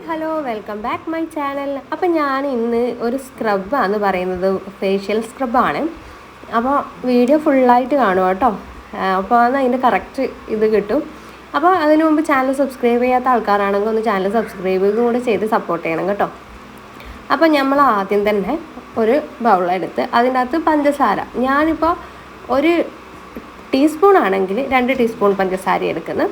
Hello welcome back my channel. അപ്പം ഞാൻ ഇന്ന് ഒരു സ്ക്രബാണ് പറയുന്നത്, ഫേഷ്യൽ സ്ക്രബാണ്. അപ്പോൾ വീഡിയോ ഫുള്ളായിട്ട് കാണുക കേട്ടോ. അപ്പോൾ അന്ന് അതിൻ്റെ കറക്റ്റ് ഇത് കിട്ടും. അപ്പോൾ അതിന് മുമ്പ് ചാനൽ സബ്സ്ക്രൈബ് ചെയ്യാത്ത ആൾക്കാരാണെങ്കിൽ ഒന്ന് ചാനൽ സബ്സ്ക്രൈബ് കൂടെ ചെയ്ത് സപ്പോർട്ട് ചെയ്യണം കേട്ടോ. അപ്പോൾ നമ്മൾ ആദ്യം തന്നെ ഒരു ബൗളെടുത്ത് അതിൻ്റെ അകത്ത് പഞ്ചസാര, ഞാനിപ്പോൾ ഒരു ടീസ്പൂൺ ആണെങ്കിൽ 2 ടീസ്പൂൺ പഞ്ചസാര എടുക്കുന്നത്.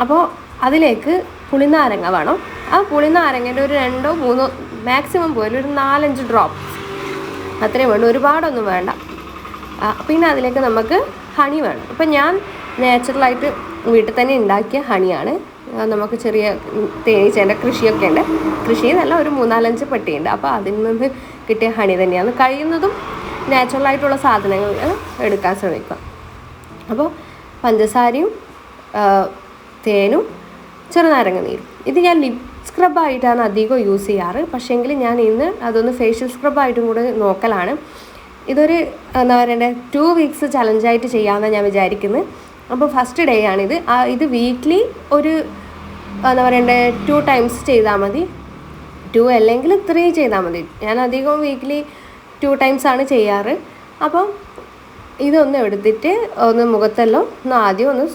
അപ്പോൾ അതിലേക്ക് പുളിനാരങ്ങ വേണം. ആ പുളിനാരങ്ങൻ്റെ ഒരു 2-3 മാക്സിമം പോയാലും ഒരു 4-5 ഡ്രോപ്സ് അത്രയും വേണം, ഒരുപാടൊന്നും വേണ്ട. പിന്നെ അതിലേക്ക് നമുക്ക് ഹണി വേണം. അപ്പം ഞാൻ നാച്ചുറലായിട്ട് വീട്ടിൽ തന്നെ ഉണ്ടാക്കിയ ഹണിയാണ്. നമുക്ക് ചെറിയ തേനീച്ചേൻ്റെ കൃഷിയൊക്കെ ഉണ്ട്, കൃഷിയെന്നല്ല ഒരു 3-4-5 പെട്ടിയുണ്ട്. അപ്പോൾ അതിൽ നിന്ന് കിട്ടിയ ഹണി തന്നെയാണ്. കഴിയുന്നതും നാച്ചുറലായിട്ടുള്ള സാധനങ്ങൾ എടുക്കാൻ ശ്രമിക്കുക. അപ്പോൾ പഞ്ചസാരയും തേനും ചെറുനാരങ്ങ നീരും, ഇത് ഞാൻ ലിപ് സ്ക്രബായിട്ടാണ് അധികം യൂസ് ചെയ്യാറ്. പക്ഷേങ്കിൽ ഞാൻ ഇന്ന് അതൊന്ന് ഫേഷ്യൽ സ്ക്രബായിട്ടും കൂടെ നോക്കലാണ്. ഇതൊരു എന്താ പറയണ്ടേ 2 വീക്സ് ചലഞ്ചായിട്ട് ചെയ്യാമെന്നാണ് ഞാൻ വിചാരിക്കുന്നത്. അപ്പോൾ ഫസ്റ്റ് ഡേ ആണിത്. ഇത് വീക്ക്ലി ഒരു എന്താ പറയണ്ടേ 2 ടൈംസ് ചെയ്താൽ മതി, 2 അല്ലെങ്കിൽ 3 ചെയ്താൽ മതി. ഞാൻ അധികം വീക്ക്ലി 2 ടൈംസാണ് ചെയ്യാറ്. അപ്പം ഇതൊന്ന് എടുത്തിട്ട് ഒന്ന് മുഖത്തെല്ലാം ആദ്യം ഒന്ന്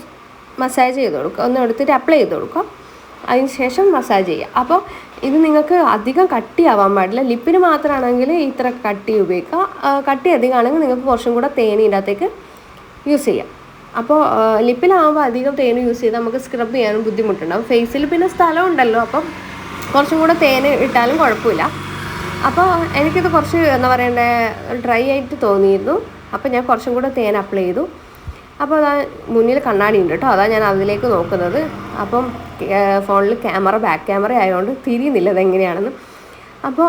മസാജ് ചെയ്ത് കൊടുക്കുക, ഒന്ന് എടുത്തിട്ട് അപ്ലൈ ചെയ്ത് കൊടുക്കുക. അതിന് ശേഷം മസാജ് ചെയ്യുക. അപ്പോൾ ഇത് നിങ്ങൾക്ക് അധികം കട്ടിയാവാൻ പാടില്ല. ലിപ്പിന് മാത്രമാണെങ്കിൽ ഇത്ര കട്ടി ഉപയോഗിക്കുക. കട്ടി അധികമാണെങ്കിൽ നിങ്ങൾക്ക് കുറച്ചും കൂടെ തേൻ ഇതിൻ്റെ അകത്തേക്ക് യൂസ് ചെയ്യാം. അപ്പോൾ ലിപ്പിലാവുമ്പോൾ അധികം തേൻ യൂസ് ചെയ്താൽ നമുക്ക് സ്ക്രബ് ചെയ്യാനും ബുദ്ധിമുട്ടുണ്ടാവും. ഫേസിൽ പിന്നെ സ്ഥലം ഉണ്ടല്ലോ, അപ്പം കുറച്ചും കൂടെ തേൻ ഇട്ടാലും കുഴപ്പമില്ല. അപ്പോൾ എനിക്കിത് കുറച്ച് എന്താ പറയണ്ടേ ഡ്രൈ ആയിട്ട് തോന്നിയിരുന്നു. അപ്പോൾ ഞാൻ കുറച്ചും കൂടെ തേൻ അപ്ലൈ ചെയ്തു. അപ്പോൾ അതാ മുന്നിൽ കണ്ണാടി ഉണ്ട് കേട്ടോ, അതാണ് ഞാൻ അതിലേക്ക് നോക്കുന്നത്. അപ്പം ഫോണിൽ ബാക്ക് ക്യാമറ ആയതുകൊണ്ട് തിരിയുന്നില്ല അതെങ്ങനെയാണെന്ന്. അപ്പോൾ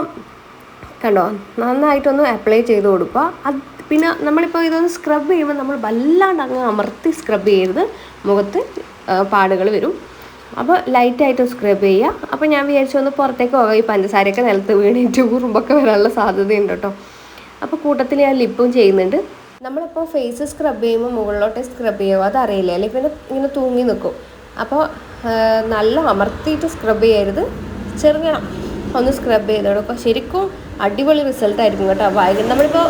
കണ്ടോ, നന്നായിട്ടൊന്ന് അപ്ലൈ ചെയ്ത് കൊടുക്കുക. പിന്നെ നമ്മളിപ്പോൾ ഇതൊന്ന് സ്ക്രബ് ചെയ്യുമ്പോൾ നമ്മൾ വല്ലാണ്ട് അങ്ങ് അമർത്തി സ്ക്രബ് ചെയ്യരുത്, മുഖത്ത് പാടുകൾ വരും. അപ്പോൾ ലൈറ്റായിട്ട് സ്ക്രബ് ചെയ്യുക. അപ്പോൾ ഞാൻ വിചാരിച്ചൊന്ന് പുറത്തേക്ക് പോകാം, ഈ പഞ്ചസാരയൊക്കെ നിലത്ത് വീണിട്ട് ഉറുമ്പൊക്കെ വരാനുള്ള സാധ്യതയുണ്ട് കേട്ടോ. അപ്പോൾ കൂട്ടത്തിൽ ഞാൻ ലിപ്പും ചെയ്യുന്നുണ്ട്. നമ്മളിപ്പോൾ ഫേസ് സ്ക്രബ് ചെയ്യുമ്പോൾ മുകളിലോട്ട് സ്ക്രബ് ചെയ്യുമോ അതറിയില്ല, അല്ലെങ്കിൽ പിന്നെ ഇങ്ങനെ തൂങ്ങി നിൽക്കും. അപ്പോൾ നല്ല അമർത്തിയിട്ട് സ്ക്രബ് ചെയ്യരുത്, ചെറുങ്ങനെ ഒന്ന് സ്ക്രബ് ചെയ്ത് കൊടുക്കുക. ശരിക്കും അടിപൊളി റിസൾട്ടായിരിക്കും കേട്ടോ. നമ്മളിപ്പോൾ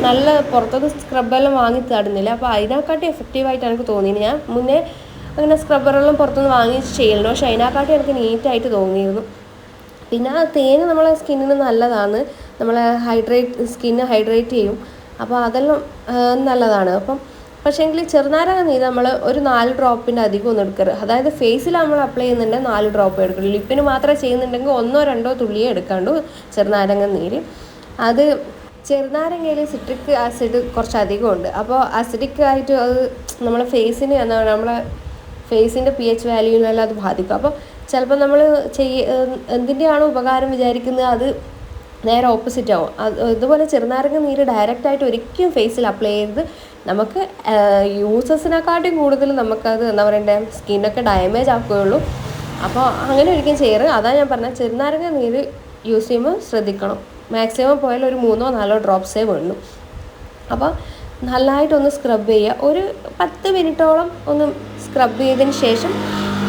നല്ല പുറത്തൊന്നും സ്ക്രബെല്ലാം വാങ്ങി തടുന്നില്ല, അപ്പോൾ അതിനെക്കാട്ടി എഫക്റ്റീവായിട്ട് എനിക്ക് തോന്നിയിരുന്നു. ഞാൻ മുന്നേ അങ്ങനെ സ്ക്രബ്ബറെല്ലാം പുറത്തുനിന്ന് വാങ്ങി ചെയ്യലുണ്ട്, പക്ഷേ അതിനെക്കാട്ടി എനിക്ക് നീറ്റായിട്ട് തോന്നിയിരുന്നു. പിന്നെ തേന് നമ്മളെ സ്കിന്നിന് നല്ലതാണ്, നമ്മളെ സ്കിന്ന് ഹൈഡ്രേറ്റ് ചെയ്യും. അപ്പോൾ അതെല്ലാം നല്ലതാണ്. അപ്പം പക്ഷേങ്കിൽ ചെറുനാരങ്ങ നീര് നമ്മൾ ഒരു 4 ഡ്രോപ്പിൻ്റെ അധികം ഒന്നും എടുക്കരുത്. അതായത് ഫേസിൽ നമ്മൾ അപ്ലൈ ചെയ്യുന്നുണ്ടെങ്കിൽ 4 ഡ്രോപ്പ് എടുക്കുള്ളൂ. ലിപ്പിന് മാത്രമേ ചെയ്യുന്നുണ്ടെങ്കിൽ 1-2 തുള്ളിയേ എടുക്കാണ്ടു ചെറുനാരങ്ങ നീര്. അത് ചെറുനാരങ്ങയിൽ സിട്രിക് ആസിഡ് കുറച്ചധികം ഉണ്ട്. അപ്പോൾ അസിഡിക് ആയിട്ട് അത് നമ്മളെ ഫേസിന് നമ്മളെ ഫേസിൻ്റെ pH വാല്യൂവിനെല്ലാം അത് ബാധിക്കും. അപ്പോൾ ചിലപ്പോൾ നമ്മൾ എന്തിൻ്റെയാണോ ഉപകാരം വിചാരിക്കുന്നത് അത് നേരെ ഓപ്പോസിറ്റ് ആവും. ഇതുപോലെ ചെറുനാരങ്ങ നീര് ഡയറക്റ്റായിട്ട് ഒരിക്കലും ഫേസിൽ അപ്ലൈ ചെയ്ത് നമുക്ക് യൂസസിനെക്കാട്ടും കൂടുതൽ നമുക്കത് എന്താ പറയണ്ടേ സ്കിന്നൊക്കെ ഡാമേജ് ആക്കുകയുള്ളൂ. അപ്പോൾ അങ്ങനെ ഒരിക്കലും ചെയ്യരുത്. അതാണ് ഞാൻ പറഞ്ഞത്, ചെറുനാരങ്ങ നീര് യൂസ് ചെയ്യുമ്പോൾ ശ്രദ്ധിക്കണം. മാക്സിമം പോയാൽ ഒരു 3-4 ഡ്രോപ്സേ വേണ്ടു. അപ്പോൾ നല്ലതായിട്ടൊന്ന് സ്ക്രബ് ചെയ്യുക. ഒരു 10 മിനിറ്റോളം ഒന്ന് സ്ക്രബ് ചെയ്തതിന് ശേഷം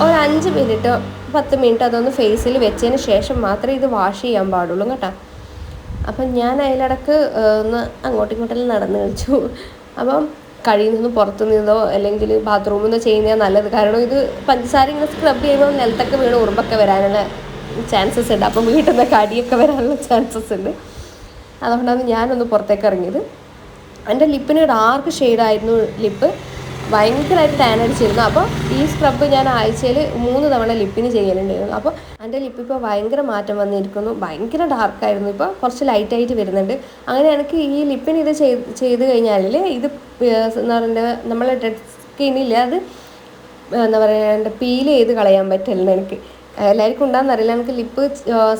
ഒരു 5 മിനിറ്റ് 10 മിനിറ്റ് അതൊന്ന് ഫേസിൽ വെച്ചതിന് ശേഷം മാത്രമേ ഇത് വാഷ് ചെയ്യാൻ പാടുള്ളൂ കേട്ടോ. അപ്പം ഞാൻ അതിലിടക്ക് ഒന്ന് അങ്ങോട്ടും ഇങ്ങോട്ടെല്ലാം നടന്ന് കളിച്ചു. അപ്പം കഴിയുന്നൊന്നും പുറത്തു നിന്നോ അല്ലെങ്കിൽ ബാത്റൂമിൽ നിന്നോ ചെയ്യുന്നതാണ് നല്ലത്. കാരണം ഇത് പഞ്ചസാര ഇങ്ങനെ സ്ക്രബ് ചെയ്യുമ്പോൾ നിലത്തൊക്കെ വീണ് ഉറുമ്പൊക്കെ വരാനുള്ള ചാൻസസ് ഉണ്ട്. അപ്പം വീട്ടിൽ നിന്നൊക്കെ അടിയൊക്കെ വരാനുള്ള ചാൻസസ് ഉണ്ട്. അതുകൊണ്ടാണ് ഞാനൊന്ന് പുറത്തേക്ക് ഇറങ്ങിയത്. എൻ്റെ ലിപ്പിന് ഡാർക്ക് ഷെയ്ഡായിരുന്നു ലിപ്പ്, ഭയങ്കരമായിട്ട് ടാൻ അടിച്ചിരുന്നു. അപ്പോൾ ഈ സ്ക്രബ് ഞാൻ ആഴ്ചയിൽ 3 തവണ ലിപ്പിന് ചെയ്യലുണ്ടായിരുന്നു. അപ്പോൾ എൻ്റെ ലിപ്പ് ഇപ്പോൾ ഭയങ്കര മാറ്റം വന്നിരിക്കുന്നു. ഭയങ്കര ഡാർക്കായിരുന്നു, ഇപ്പോൾ കുറച്ച് ലൈറ്റായിട്ട് വരുന്നുണ്ട്. അങ്ങനെ എനിക്ക് ഈ ലിപ്പിന് ഇത് ചെയ്ത് കഴിഞ്ഞാൽ ഇത് എന്താ പറയുക നമ്മളെ ഡെഡ് സ്കിന്നില്ല, അത് എന്താ പറയുക പീൽ ചെയ്ത് കളയാൻ പറ്റില്ല. എനിക്ക് എല്ലാവർക്കും ഉണ്ടാകുന്നറിയില്ല, എനിക്ക് ലിപ്പ്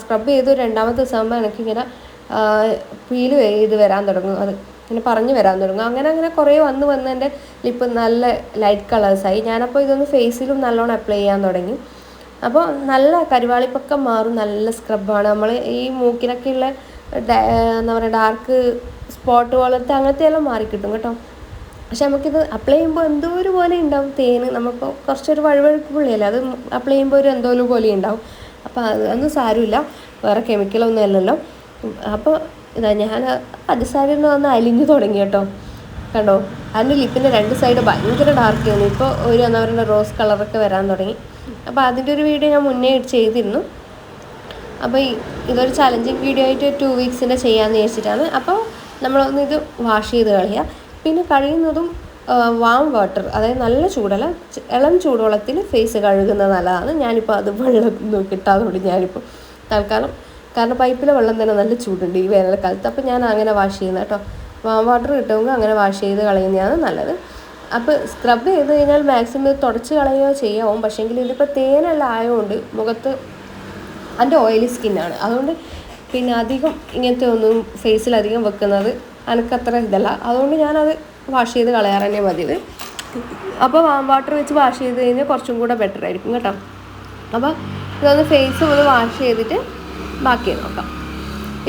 സ്ക്രബ് ചെയ്ത് 2ാമത്തെ ദിവസമാകുമ്പോൾ എനിക്കിങ്ങനെ പീൽ ചെയ്ത് വരാൻ തുടങ്ങും, അത് ഇങ്ങനെ പറഞ്ഞു വരാൻ തുടങ്ങും. അങ്ങനെ കുറേ വന്ന് എൻ്റെ ലിപ്പ് നല്ല ലൈറ്റ് കളേഴ്സായി. ഞാനപ്പോൾ ഇതൊന്ന് ഫേസിലും നല്ലോണം അപ്ലൈ ചെയ്യാൻ തുടങ്ങി. അപ്പോൾ നല്ല കരുവാളിപ്പൊക്കെ മാറും, നല്ല സ്ക്രബാണ്. നമ്മൾ ഈ മൂക്കിനൊക്കെയുള്ള എന്താ പറയുക ഡാർക്ക് സ്പോട്ട് പോലത്തെ അങ്ങനത്തെ എല്ലാം മാറിക്കിട്ടും കേട്ടോ. പക്ഷെ നമുക്കിത് അപ്ലൈ ചെയ്യുമ്പോൾ എന്തോ ഒരു പോലെ ഉണ്ടാവും തേന്. നമ്മളിപ്പോൾ കുറച്ചൊരു വഴുവഴുപ്പ് പുള്ളിയല്ലേ, അത് അപ്ലൈ ചെയ്യുമ്പോൾ ഒരു എന്തോ ഒരു പോലെ ഉണ്ടാവും. അപ്പോൾ അതൊന്നും സാരമില്ല, വേറെ കെമിക്കലൊന്നും അല്ലല്ലോ. അപ്പോൾ ഇതാ ഞാൻ പഞ്ചസാരയൊന്നും ഒന്ന് അലിഞ്ഞു തുടങ്ങി കേട്ടോ. കണ്ടോ, അതിൻ്റെ ലിപ്പിൻ്റെ 2 സൈഡ് ഭയങ്കര ഡാർക്ക് ചെയ്യുന്നു. ഇപ്പോൾ ഒരു എന്താ പറയുക റോസ് കളറൊക്കെ വരാൻ തുടങ്ങി. അപ്പോൾ അതിൻ്റെ ഒരു വീഡിയോ ഞാൻ മുന്നേ ചെയ്തിരുന്നു. അപ്പോൾ ഇതൊരു ചലഞ്ചിങ് വീഡിയോ ആയിട്ട് 2 വീക്സിൻ്റെ ചെയ്യാമെന്ന് വിചാരിച്ചിട്ടാണ്. അപ്പോൾ നമ്മളൊന്ന് ഇത് വാഷ് ചെയ്ത് കളയുക. പിന്നെ കഴിയുന്നതും വാം വാട്ടർ, അതായത് നല്ല ചൂടല്ല, ഇളം ചൂടുവെള്ളത്തിൽ ഫേസ് കഴുകുന്നത് നല്ലതാണ്. ഞാനിപ്പോൾ അത് വെള്ളം കിട്ടാതുകൊണ്ട് ഞാനിപ്പോൾ തൽക്കാലം, കാരണം പൈപ്പിലെ വെള്ളം തന്നെ നല്ല ചൂടുണ്ട് ഈ വേനൽക്കാലത്ത്. അപ്പോൾ ഞാൻ അങ്ങനെ വാഷ് ചെയ്യുന്നത് കേട്ടോ. വാം വാട്ടർ കിട്ടുമെങ്കിൽ അങ്ങനെ വാഷ് ചെയ്ത് കളയുന്നതാണ് നല്ലത്. അപ്പോൾ സ്ക്രബ് ചെയ്ത് കഴിഞ്ഞാൽ മാക്സിമം തുടച്ച് കളയുകയോ ചെയ്യാവും. പക്ഷേങ്കിൽ ഇതിപ്പോൾ തേനെല്ലാം ആയതുകൊണ്ട് മുഖത്ത് എൻ്റെ ഓയിലി സ്കിന്നാണ്, അതുകൊണ്ട് പിന്നെ അധികം ഇങ്ങനത്തെ ഒന്നും ഫേസിലധികം വെക്കുന്നത് എനിക്കത്ര ഇതല്ല. അതുകൊണ്ട് ഞാനത് വാഷ് ചെയ്ത് കളയാറ് തന്നെ പതിവ്. അപ്പോൾ വാം വാട്ടർ വെച്ച് വാഷ് ചെയ്ത് കഴിഞ്ഞാൽ കുറച്ചും കൂടെ ബെറ്റർ ആയിരിക്കും കേട്ടോ. അപ്പോൾ ഇതൊന്ന് ഫേസ് ഒന്ന് വാഷ് ചെയ്തിട്ട് ബാക്കി നോക്കാം.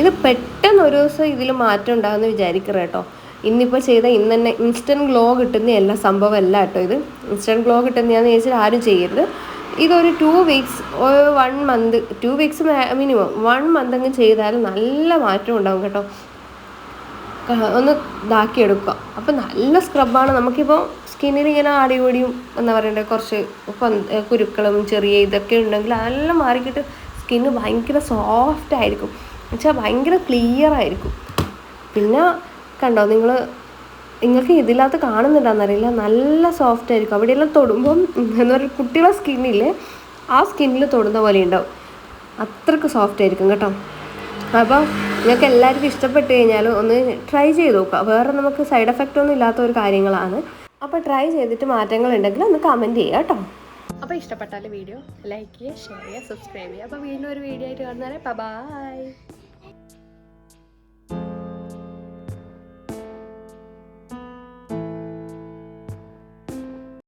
ഇത് പെട്ടെന്ന് ഒരു ദിവസം ഇതിൽ മാറ്റം ഉണ്ടാകുമെന്ന് വിചാരിക്കരുത് കേട്ടോ. ഇന്നിപ്പോൾ ചെയ്ത ഇന്ന് തന്നെ ഇൻസ്റ്റൻറ്റ് ഗ്ലോ കിട്ടുന്ന എല്ലാ സംഭവമല്ല കേട്ടോ. ഇത് ഇൻസ്റ്റൻറ്റ് ഗ്ലോ കിട്ടുന്നതാണെന്ന് ചോദിച്ചാൽ ആരും ചെയ്യരുത്. ഇതൊരു 2 weeks, 1 month, 2 weeks minimum 1 month അങ്ങ് ചെയ്താലും നല്ല മാറ്റം ഉണ്ടാകും കേട്ടോ. ഒന്ന് ഇതാക്കിയെടുക്കുക. അപ്പോൾ നല്ല സ്ക്രബാണ്. നമുക്കിപ്പോൾ സ്കിന്നിൽ ഇങ്ങനെ അടിപൊടിയും എന്താ പറയണ്ടേ കുറച്ച് കുരുക്കളും ചെറിയ ഇതൊക്കെ ഉണ്ടെങ്കിൽ അതെല്ലാം മാറിക്കിട്ട് സ്കിന്ന് ഭയങ്കര സോഫ്റ്റ് ആയിരിക്കും, എന്നുവെച്ചാൽ ഭയങ്കര ക്ലിയർ ആയിരിക്കും. പിന്നെ കണ്ടോ, നിങ്ങൾക്ക് ഇതിനകത്ത് കാണുന്നുണ്ടെന്നറിയില്ല, നല്ല സോഫ്റ്റ് ആയിരിക്കും. അവിടെയെല്ലാം തൊടുമ്പം എന്താ പറയുക, കുട്ടികളുടെ സ്കിന്നില്ലേ ആ സ്കിന്നിൽ തൊടുന്ന പോലെ ഉണ്ടാവും, അത്രയ്ക്ക് സോഫ്റ്റ് ആയിരിക്കും കേട്ടോ. അപ്പോൾ നിങ്ങൾക്ക് എല്ലാവർക്കും ഇഷ്ടപ്പെട്ട് കഴിഞ്ഞാൽ ഒന്ന് ട്രൈ ചെയ്ത് നോക്കുക. വേറെ നമുക്ക് സൈഡ് എഫക്റ്റ് ഒന്നും ഇല്ലാത്ത ഒരു കാര്യങ്ങളാണ്. അപ്പോൾ ട്രൈ ചെയ്തിട്ട് മാറ്റങ്ങൾ ഉണ്ടെങ്കിൽ ഒന്ന് കമൻറ്റ് ചെയ്യുക കേട്ടോ. അപ്പോൾ ഇഷ്ടപ്പെട്ടാൽ വീഡിയോ ലൈക്ക് ചെയ്യുക, ഷെയർ ചെയ്യുക, സബ്സ്ക്രൈബ് ചെയ്യുക. അപ്പോൾ വീണ്ടും ഒരു വീഡിയോ ആയിട്ട് കാണുന്നവരെ ബൈ.